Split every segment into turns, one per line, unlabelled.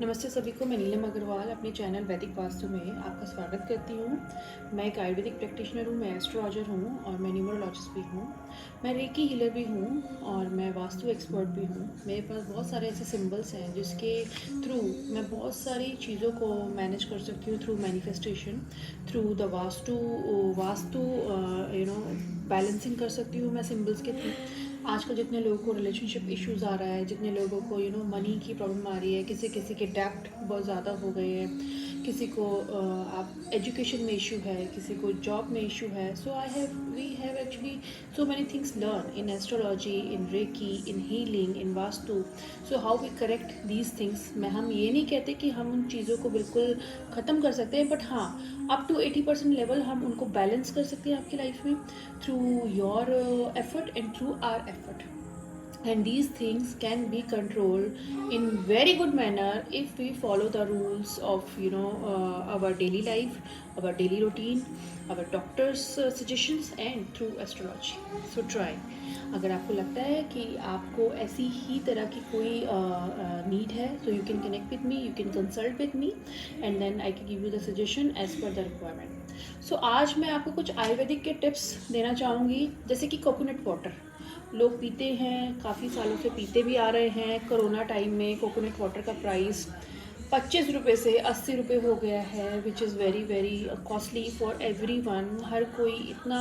नमस्ते सभी को, मैं नीलम अग्रवाल अपने चैनल वैदिक वास्तु में आपका स्वागत करती हूँ। मैं एक आयुर्वेदिक प्रैक्टिशनर हूँ, मैं एस्ट्रोलॉजर हूँ और मैं न्यूमरोलॉजिस्ट भी हूँ। मैं रेकी हीलर भी हूँ और मैं वास्तु एक्सपर्ट भी हूँ। मेरे पास बहुत सारे ऐसे सिंबल्स हैं जिसके थ्रू मैं बहुत सारी चीज़ों को मैनेज कर सकती हूँ, through manifestation, through the vastu vastu balancing कर सकती हूँ मैं सिंबल्स के थ्रू। आजकल जितने लोगों को रिलेशनशिप इश्यूज आ रहा है, जितने लोगों को मनी की प्रॉब्लम आ रही है, किसी किसी के डेप्ट बहुत ज़्यादा हो गए हैं, किसी को आप एजुकेशन में इशू है, किसी को जॉब में इशू है। So we have actually so many things learn in astrology, in reiki, in healing, in vastu. So how we correct these things, मैं हम ये नहीं कहते कि हम उन चीज़ों को बिल्कुल ख़त्म कर सकते हैं, बट हाँ, अप टू 80% लेवल हम उनको बैलेंस कर सकते हैं आपकी लाइफ में, through your effort and through our effort. And these things can be controlled in very good manner if we follow the rules of our daily life, our daily routine, our doctor's suggestions and through astrology. So try. अगर आपको लगता है कि आपको ऐसी ही तरह की कोई नीड है, so you can connect with me, you can consult with me and then I can give you the suggestion as per the requirement. So आज मैं आपको कुछ आयुर्वेदिक के टिप्स देना चाहूँगी, जैसे कि कोकोनट वाटर लोग पीते हैं, काफ़ी सालों से पीते भी आ रहे हैं। कोरोना टाइम में कोकोनट वाटर का प्राइस 25 रुपये से 80 रुपये हो गया है, which is very very costly for everyone. हर कोई इतना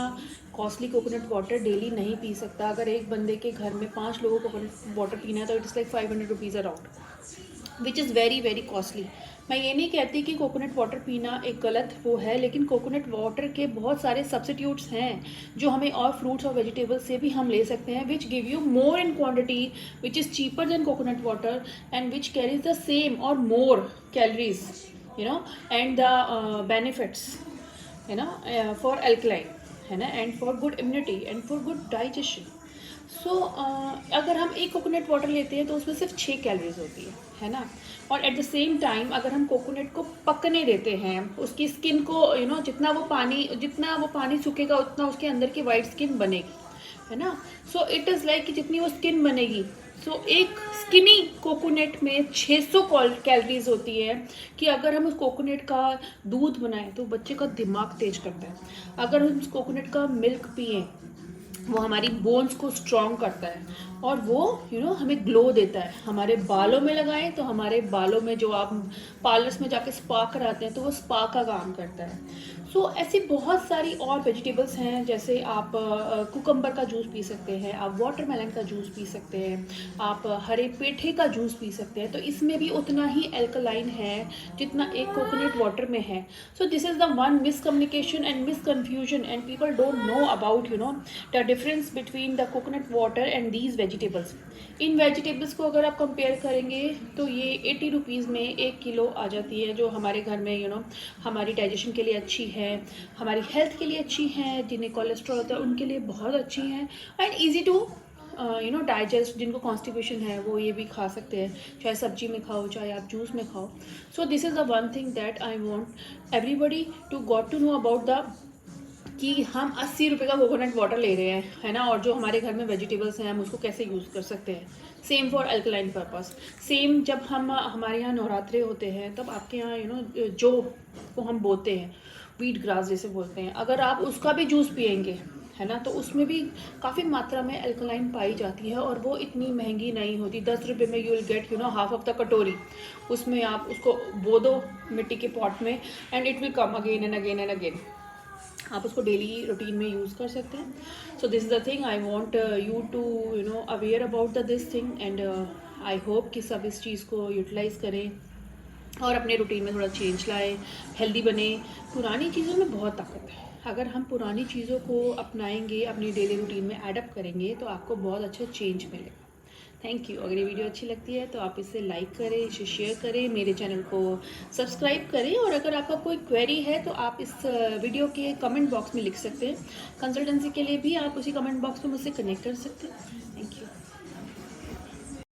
कॉस्टली कोकोनट वाटर डेली नहीं पी सकता. अगर एक बंदे के घर में 5 लोगों को कोकोनट वाटर पीना है तो it is like 500 rupees around, which is very very costly. मैं ये नहीं कहती कि कोकोनट वाटर पीना एक गलत वो है, लेकिन कोकोनट वाटर के बहुत सारे सब्सिट्यूट्स हैं जो हमें और फ्रूट्स और वेजिटेबल्स से भी हम ले सकते हैं, which give you more in quantity, which is cheaper than coconut water and which carries the same और more calories and the benefits for alkaline, है ना, and for good immunity and for good digestion. So अगर हम एक coconut water लेते हैं तो उसमें सिर्फ 6 कैलोरीज होती है ना. और एट द सेम टाइम अगर हम कोकोनट को पकने देते हैं, उसकी स्किन को जितना वो पानी सूखेगा उतना उसके अंदर की वाइट स्किन बनेगी, है ना. सो इट इज़ लाइक कि जितनी वो स्किन बनेगी, सो एक स्किनी कोकोनट में 600 कैलोरीज होती है. कि अगर हम उस कोकोनट का दूध बनाएं तो बच्चे का दिमाग तेज करता है. अगर हम उस कोकोनट का मिल्क पिए, वो हमारी बोन्स को स्ट्रॉन्ग करता है और वो हमें ग्लो देता है. हमारे बालों में लगाएं तो हमारे बालों में, जो आप पार्लर्स में जाके स्पा कराते हैं, तो वो स्पा का काम करता है. सो ऐसी बहुत सारी और वेजिटेबल्स हैं, जैसे आप कुकम्बर का जूस पी सकते हैं, आप वाटरमेलन का जूस पी सकते हैं, आप हरे पेठे का जूस पी सकते हैं. तो इसमें भी उतना ही एल्कलाइन है जितना एक कोकोनट वाटर में है. So this is the one miscommunication and misconfusion and people don't know about the difference between the coconut water and these vegetables. इन वेजिटेबल्स को अगर आप कंपेयर करेंगे तो ये 80 रुपीज़ में 1 किलो आ जाती है, जो हमारे घर में हमारी डाइजेशन के लिए अच्छी है, हमारी हेल्थ के लिए अच्छी है, जिन्हें कोलेस्ट्रॉल होता है उनके लिए बहुत अच्छी हैं एंड ईजी टू डाइजेस्ट. जिनको कॉन्स्टिपेशन है वो ये भी खा सकते हैं, चाहे सब्जी में खाओ चाहे आप जूस में खाओ. So this is the one thing that I want everybody to got to know about the, कि हम 80 रुपये का कोकोनट वाटर ले रहे हैं, है ना, और जो हमारे घर में वेजिटेबल्स हैं हम उसको कैसे यूज़ कर सकते हैं. Same for alkaline purpose. Same जब हमारे यहाँ नवरात्रे होते हैं तब आपके यहाँ जो को हम बोते हैं, वीट ग्रास जैसे बोलते हैं, अगर आप उसका भी जूस पियेंगे, है ना, तो उसमें भी काफ़ी मात्रा में अल्कलाइन पाई जाती है और वो इतनी महंगी नहीं होती. 10 रुपये में you will get half of the कटोरी. उसमें आप उसको बो दो मिट्टी के पॉट में and it will come again and again and again. आप उसको डेली रूटीन में यूज़ कर सकते हैं. So this is the thing I want you to aware about the this thing and I hope कि सब इस चीज़ को यूटिलाइज़ करें और अपने रूटीन में थोड़ा चेंज लाएं, हेल्दी बने. पुरानी चीज़ों में बहुत ताकत है. अगर हम पुरानी चीज़ों को अपनाएंगे, अपनी डेली रूटीन में एडप्ट करेंगे तो आपको बहुत अच्छा चेंज मिलेगा. Thank you. अगर ये वीडियो अच्छी लगती है तो आप इसे लाइक करें, इसे शेयर करें, मेरे चैनल को सब्सक्राइब करें. और अगर आपका कोई क्वेरी है तो आप इस वीडियो के कमेंट बॉक्स में लिख सकते हैं. कंसल्टेंसी के लिए भी आप उसी कमेंट बॉक्स में मुझसे कनेक्ट कर सकते हैं.